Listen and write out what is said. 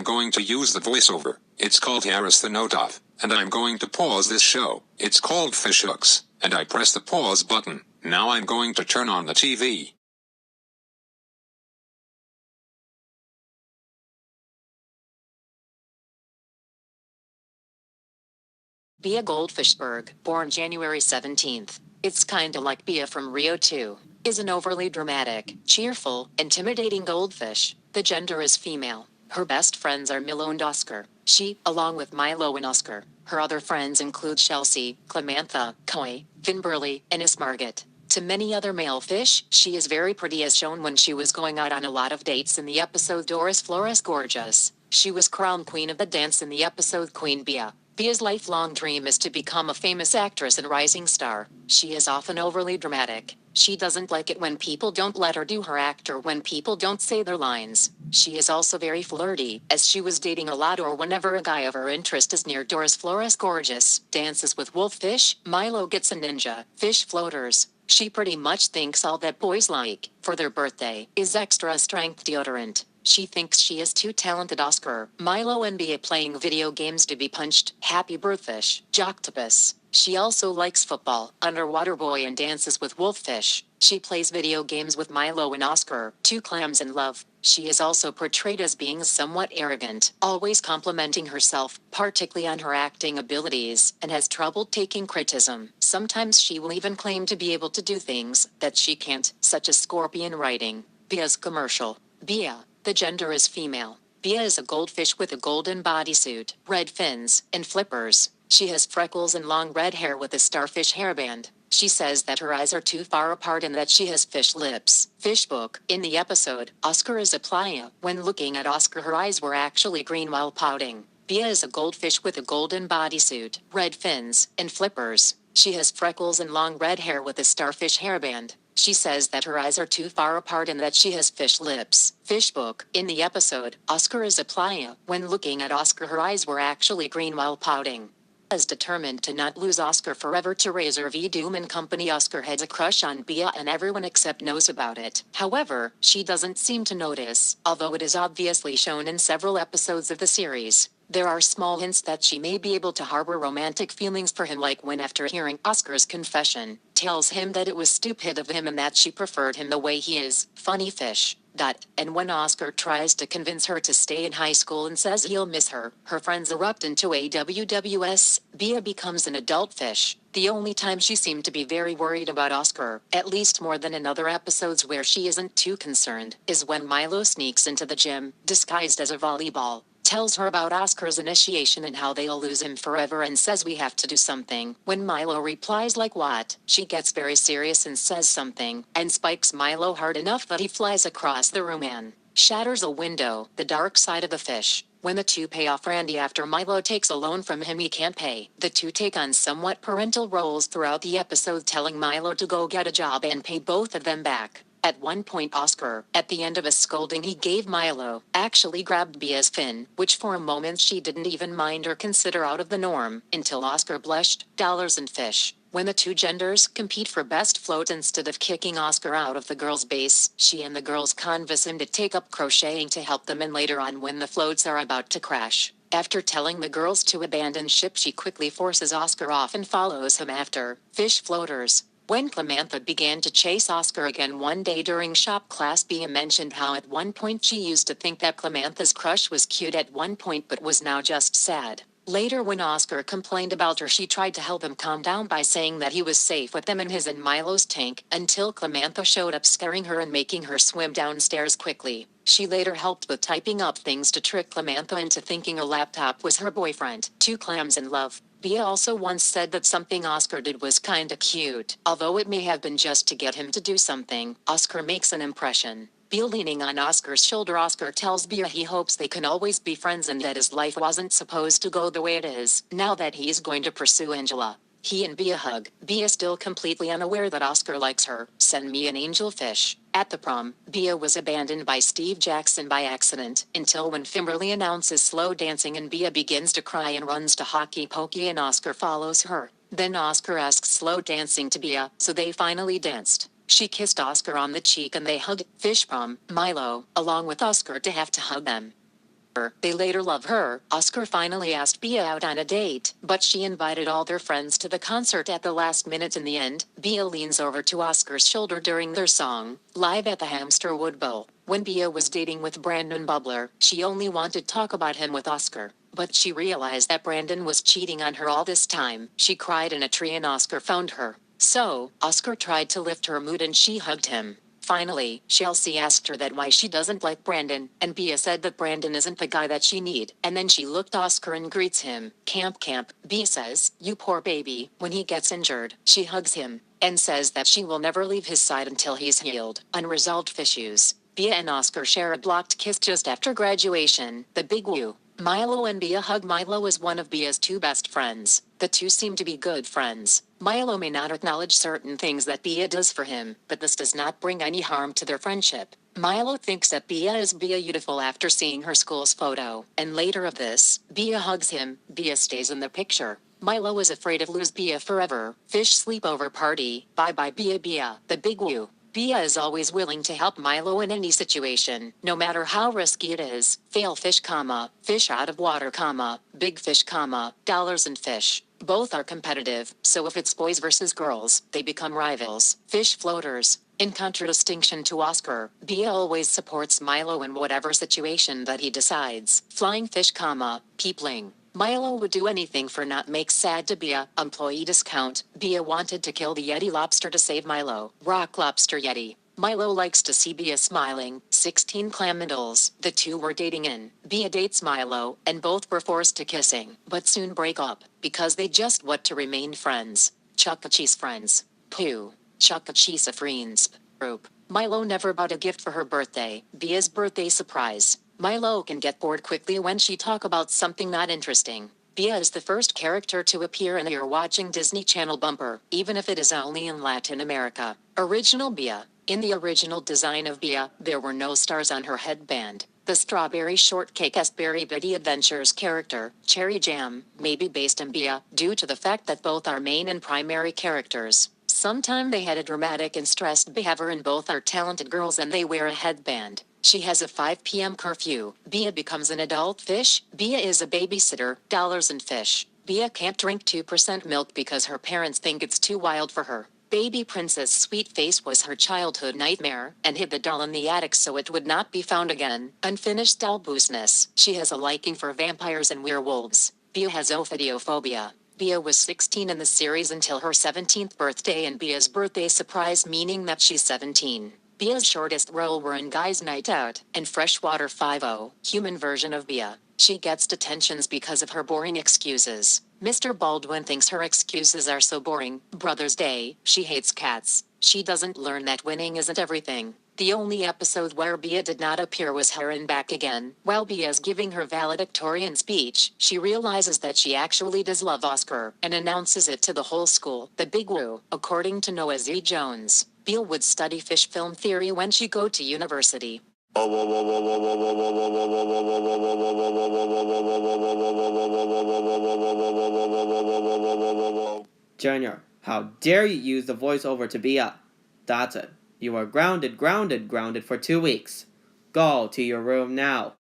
going to use the voiceover. It's called Heresthenoteof, and I'm going to pause this show. It's called Fish Hooks, and I press the pause button. Now I'm going to turn on the TV. Bea Goldfishberg, born January 17th. It's kinda like Bea from Rio 2. Is an overly dramatic, cheerful, intimidating goldfish. The gender is female. Her best friends are Milo and Oscar. She, along with Milo and Oscar. Her other friends include Chelsea, Clemantha, Koi, Finberly, and Ismargit. To many other male fish, she is very pretty as shown when she was going out on a lot of dates in the episode Doris Flores Gorgeous. She was crowned queen of the dance in the episode Queen Bea. Bea's lifelong dream is to become a famous actress and rising star. She is often overly dramatic. She doesn't like it when people don't let her do her act or when people don't say their lines. She is also very flirty, as she was dating a lot or whenever a guy of her interest is near. Doris Flores Gorgeous dances with wolffish. Milo gets a ninja fish floaters. She pretty much thinks all that boys like, for their birthday, is extra strength deodorant. She thinks she is too talented. Oscar, Milo and Bea playing video games to be punched. Happy Birthfish, Joctopus. She also likes football, Underwater Boy, and dances with Wolffish. She plays video games with Milo and Oscar, two clams in love. She is also portrayed as being somewhat arrogant, always complimenting herself, particularly on her acting abilities, and has trouble taking criticism. Sometimes she will even claim to be able to do things that she can't, such as scorpion riding. Bea's commercial. Bea. The gender is female. Bea is a goldfish with a golden bodysuit, red fins, and flippers. She has freckles and long red hair with a starfish hairband. She says that her eyes are too far apart and that she has fish lips. Fishbook. In the episode, Oscar is a playa. When looking at Oscar, her eyes were actually green while pouting. Bea is a goldfish with a golden bodysuit, red fins, and flippers. She has freckles and long red hair with a starfish hairband. She says that her eyes are too far apart and that she has fish lips. Fishbook. In the episode, Oscar is a playa. When looking at Oscar, her eyes were actually green while pouting. Is determined to not lose Oscar forever to Razor V. Doom and Company. Oscar has a crush on Bea and everyone except knows about it. However, she doesn't seem to notice, although it is obviously shown in several episodes of the series. There are small hints that she may be able to harbor romantic feelings for him, like when, after hearing Oscar's confession, tells him that it was stupid of him and that she preferred him the way he is. Funny fish. And when Oscar tries to convince her to stay in high school and says he'll miss her, her friends erupt into a WWS. Bea becomes an adult fish. The only time she seemed to be very worried about Oscar, at least more than in other episodes where she isn't too concerned, is when Milo sneaks into the gym, disguised as a volleyball, tells her about Oscar's initiation and how they'll lose him forever and says we have to do something. When Milo replies like what, she gets very serious and says something, and spikes Milo hard enough that he flies across the room and shatters a window. The dark side of the fish. When the two pay off Randy after Milo takes a loan from him he can't pay. The two take on somewhat parental roles throughout the episode, telling Milo to go get a job and pay both of them back. At one point Oscar, at the end of a scolding he gave Milo, actually grabbed Bea's fin, which for a moment she didn't even mind or consider out of the norm, until Oscar blushed. Dollars and fish. When the two genders compete for best float, instead of kicking Oscar out of the girls' base, she and the girls convince him to take up crocheting to help them, and later on when the floats are about to crash, after telling the girls to abandon ship, she quickly forces Oscar off and follows him after. Fish floaters. When Clemantha began to chase Oscar again one day during shop class, Bea mentioned how at one point she used to think that Clemantha's crush was cute at one point but was now just sad. Later when Oscar complained about her, she tried to help him calm down by saying that he was safe with them in his and Milo's tank, until Clemantha showed up scaring her and making her swim downstairs quickly. She later helped with typing up things to trick Clemantha into thinking her laptop was her boyfriend. Two clams in love. Bea also once said that something Oscar did was kinda cute. Although it may have been just to get him to do something, Oscar makes an impression. Bea leaning on Oscar's shoulder, Oscar tells Bea he hopes they can always be friends and that his life wasn't supposed to go the way it is, now that he's going to pursue Angela. He and Bea hug. Bea still completely unaware that Oscar likes her. Send me an angel fish. At the prom, Bea was abandoned by Steve Jackson by accident, until when Finberly announces slow dancing and Bea begins to cry and runs to Hockey Pokey and Oscar follows her. Then Oscar asks slow dancing to Bea, so they finally danced. She kissed Oscar on the cheek and they hugged. Fish prom, Milo, along with Oscar to have to hug them. They later love her. Oscar finally asked Bea out on a date, but she invited all their friends to the concert at the last minute. In the end, Bea leans over to Oscar's shoulder during their song, live at the Hamster Wood Bowl. When Bea was dating with Brandon Bubler, she only wanted to talk about him with Oscar. But she realized that Brandon was cheating on her all this time. She cried in a tree and Oscar found her. So, Oscar tried to lift her mood and she hugged him. Finally, Chelsea asked her that why she doesn't like Brandon, and Bea said that Brandon isn't the guy that she need. And then she looked Oscar and greets him. Camp. Bea says, "You poor baby." When he gets injured, she hugs him and says that she will never leave his side until he's healed. Unresolved issues. Bea and Oscar share a blocked kiss just after graduation. The big woo. Milo and Bea hug. Milo is one of Bea's two best friends. The two seem to be good friends. Milo may not acknowledge certain things that Bea does for him, but this does not bring any harm to their friendship. Milo thinks that Bea is beautiful after seeing her school's photo, and later of this, Bea hugs him. Bea stays in the picture. Milo is afraid of lose Bea forever. Fish sleepover party. Bye Bea. The big woo. Bea is always willing to help Milo in any situation, no matter how risky it is. Fail fish, fish out of water, big fish, dollars and fish. Both are competitive, so if it's boys versus girls, they become rivals. Fish floaters. In contradistinction to Oscar, Bea always supports Milo in whatever situation that he decides. Flying fish, peepling. Milo would do anything for not make sad to Bea. Employee discount. Bea wanted to kill the Yeti lobster to save Milo. Rock lobster Yeti. Milo likes to see Bea smiling. 16 clam noodles. The two were dating in. Bea dates Milo, and both were forced to kissing, but soon break up, because they just want to remain friends. Chuck E. Cheese friends. Pooh. Chuck E. Cheese friends. Group. Milo never bought a gift for her birthday. Bea's birthday surprise. Milo can get bored quickly when she talk about something not interesting. Bea is the first character to appear in a You're Watching Disney Channel bumper, even if it is only in Latin America. Original Bea. In the original design of Bea, there were no stars on her headband. The Strawberry Shortcake Berry Bitty Adventures character, Cherry Jam, may be based on Bea, due to the fact that both are main and primary characters. Sometime they had a dramatic and stressed behavior and both are talented girls and they wear a headband. She has a 5 p.m. curfew. Bea becomes an adult fish. Bea is a babysitter. Dollars and fish. Bea can't drink 2% milk because her parents think it's too wild for her. Baby Princess Sweet Face was her childhood nightmare, and hid the doll in the attic so it would not be found again. Unfinished doll business. She has a liking for vampires and werewolves. Bea has ophidiophobia. Bea was 16 in the series until her 17th birthday and Bea's birthday surprise, meaning that she's 17. Bea's shortest role were in Guys Night Out and Freshwater 5-0, human version of Bea. She gets detentions because of her boring excuses. Mr. Baldwin thinks her excuses are so boring. Brother's Day, she hates cats. She doesn't learn that winning isn't everything. The only episode where Bea did not appear was her in Back Again. While Bea is giving her valedictorian speech, she realizes that she actually does love Oscar and announces it to the whole school. The big woo. According to Noah Z. Jones, Bea would study fish film theory when she go to university. Junior, how dare you use the voiceover to Bea? That's it. You are grounded for 2 weeks. Go to your room now.